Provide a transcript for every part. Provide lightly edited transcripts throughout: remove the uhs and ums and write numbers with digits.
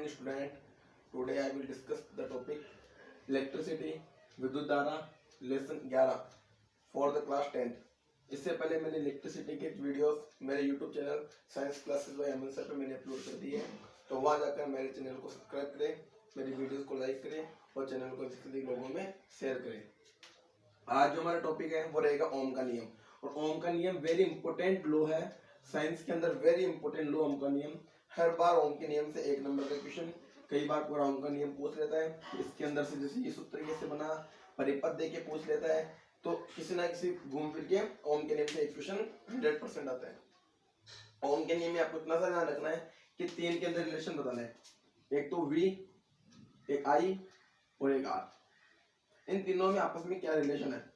morning student. Today I will discuss the topic electricity, विद्युत धारा, lesson 11 for the class 10th. इससे पहले मैंने इलेक्ट्रिसिटी के वीडियोस मेरे YouTube channel science classes bye अमन सर पे मैंने अपलोड कर दिए हैं, तो वहाँ जाकर मेरे चैनल को सब्सक्राइब करें, मेरी वीडियोस को लाइक करें और चैनल को अधिक लोगों में शेयर करें। आज जो हमारा टॉपिक है वो रहेगा ओम का नियम। और ओम का नियम वेरी इंपॉर्टेंट लॉ है साइंस के अंदर, वेरी इंपॉर्टेंट लॉ ओम का नियम। हर बार ओम के नियम से एक नंबर का क्वेश्चन, कई बार पूरा ओम का नियम पूछ लेता है। इसके अंदर से जैसे ये सूत्र कैसे बना, परिपथ दे के पूछ लेता है, तो किसी ना किसी घूम फिर के ओम के नियम से एक क्वेश्चन 100% आता है। ओम के नियम में आपको इतना सा ध्यान रखना है कि तीन के अंदर रिलेशन बताना है, एक तो V, एक I और एक R। इन तीनों में आपस में क्या रिलेशन है,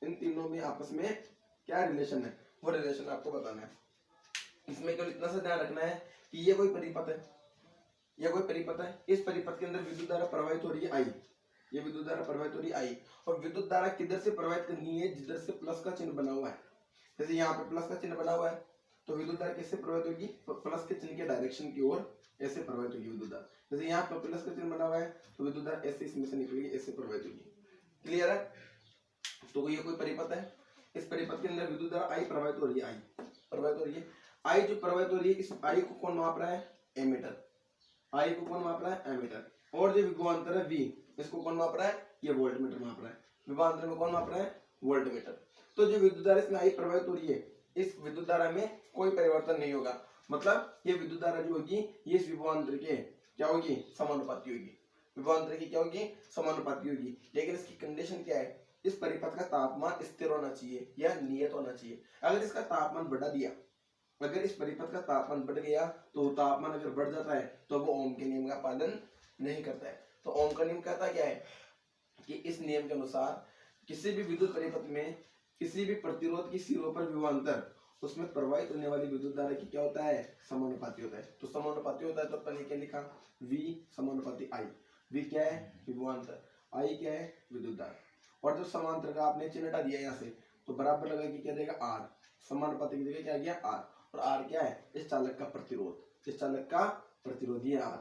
इन तीनों में आपस में क्या रिलेशन है, वो रिलेशन आपको बताना है। इसमें केवल इतना सा ध्यान रखना है कि ये कोई परिपथ है, ये कोई परिपथ है, इस परिपथ के अंदर विद्युत धारा प्रवाहित हो रही है I, ये विद्युत धारा प्रवाहित हो रही है I, और विद्युत धारा किधर से प्रवाहित करनी है, जिधर से प्लस का चिन्ह बना हुआ है। जैसे यहाँ पे प्लस का चिन्ह बना हुआ है, तो विद्युत धारा किससे प्रवाहित होगी, प्लस के चिन्ह के डायरेक्शन की ओर ऐसे प्रवाहित होगी विद्युत धारा। जैसे यहाँ पर प्लस का चिन्ह बना हुआ है, तो विद्युत धारा ऐसे इसमें से निकलेगी, ऐसे प्रवाहित होगी। क्लियर है? तो ये कोई परिपथ है, इस परिपथ के अंदर विद्युत धारा I प्रवाहित हो रही है, I प्रवाहित हो रही है। I जो प्रवाहित हो रही है, इस I को कौन माप रहा है, एमीटर। I को कौन माप रहा है, एमीटर। और जो विभवांतर है V, इसको कौन माप रहा है, ये वोल्टमीटर माप रहा है। विभवांतर में कौन माप रहा है, वोल्टमीटर। तो जो विद्युत धारा इसमें I प्रवाहित हो रही है, इस विद्युत धारा में कोई परिवर्तन नहीं होगा, मतलब ये विद्युत धारा जो होगी ये इस विभवांतर के क्या होगी, समानुपाती होगी। विभवांतर की क्या होगी, समानुपाती होगी। लेकिन इसकी कंडीशन क्या है, इस परिपथ का तापमान स्थिर होना चाहिए या नियत होना चाहिए। अगर इसका तापमान बढ़ा दिया, अगर इस परिपथ का तापमान बढ़ गया, तो तापमान अगर बढ़ जाता है तो वो ओम के नियम का पालन नहीं करता है। तो ओम का नियम कहता क्या है कि इस नियम के अनुसार किसी भी विद्युत परिपथ में किसी भी प्रतिरोध की सिरों पर विभवांतर, उसमें प्रवाहित होने वाली विद्युत धारा की क्या होता है, समानुपाती होता है। तो समानुपाती होता है तो अपन क्या लिखा, V समानुपाती I। V क्या है, विभवांतर, I क्या है, विद्युत धारा। और जब समांतर का आपने चिन्ह हटा दिया यहाँ से, तो बराबर लगा कि क्या देगा, R। समानुपाती की जगह क्या गया, R। और R क्या है, इस चालक का प्रतिरोध, इस चालक का प्रतिरोध, ये R,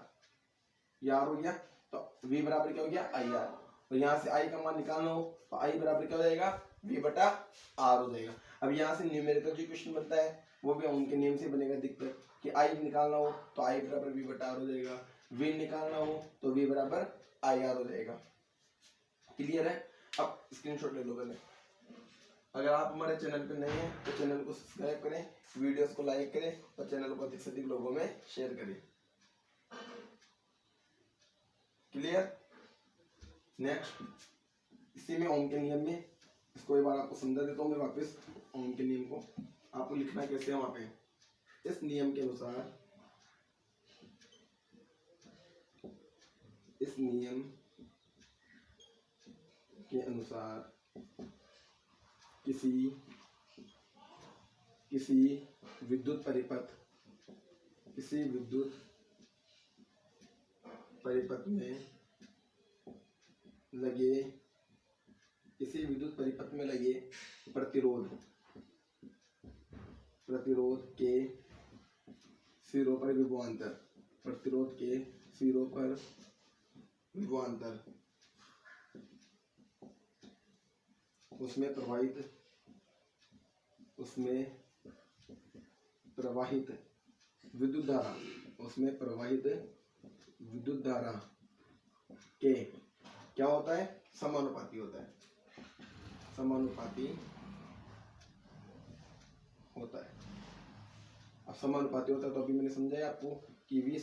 ये R हो गया। तो V बराबर क्या हो गया, IR। और यहाँ से I का मान निकालना हो तो I बराबर क्या हो जाएगा, V बटा R हो जाएगा। अब यहाँ से न्यूमेरिकल जो क्वेश्चन बनता है वो भी ओम के नियम से बनेगा अधिकतर, कि I निकालना हो तो I बराबर V बटा R हो जाएगा, V निकालना हो तो V बराबर IR हो जाएगा। क्लियर है? अब स्क्रीनशॉट ले लो पहले। अगर आप हमारे चैनल पे नए हैं तो चैनल को सब्सक्राइब करें, वीडियोस को लाइक करें और चैनल को अधिक से अधिक लोगों में शेयर करें। क्लियर? नेक्स्ट, इसी में ओम के नियम में, इसको एक बार आपको समझा देता हूँ मैं वापस। ओम के नियम को आपको लिखना कैसे है वहां पे, इस नियम के अनुसार, इस नियम के अनुसार किसी विद्युत परिपथ, किसी विद्युत परिपथ में लगे, किसी विद्युत परिपथ में लगे प्रतिरोध के सिरों पर विभवांतर, प्रतिरोध के सिरों पर विभवांतर, उसमें प्रवाहित विद्युत धारा, उसमें प्रवाहित विद्युत धारा के क्या होता है, समानुपाती होता है, समानुपाती होता है। अब समानुपाती होता है तो अभी मैंने समझाया आपको कि V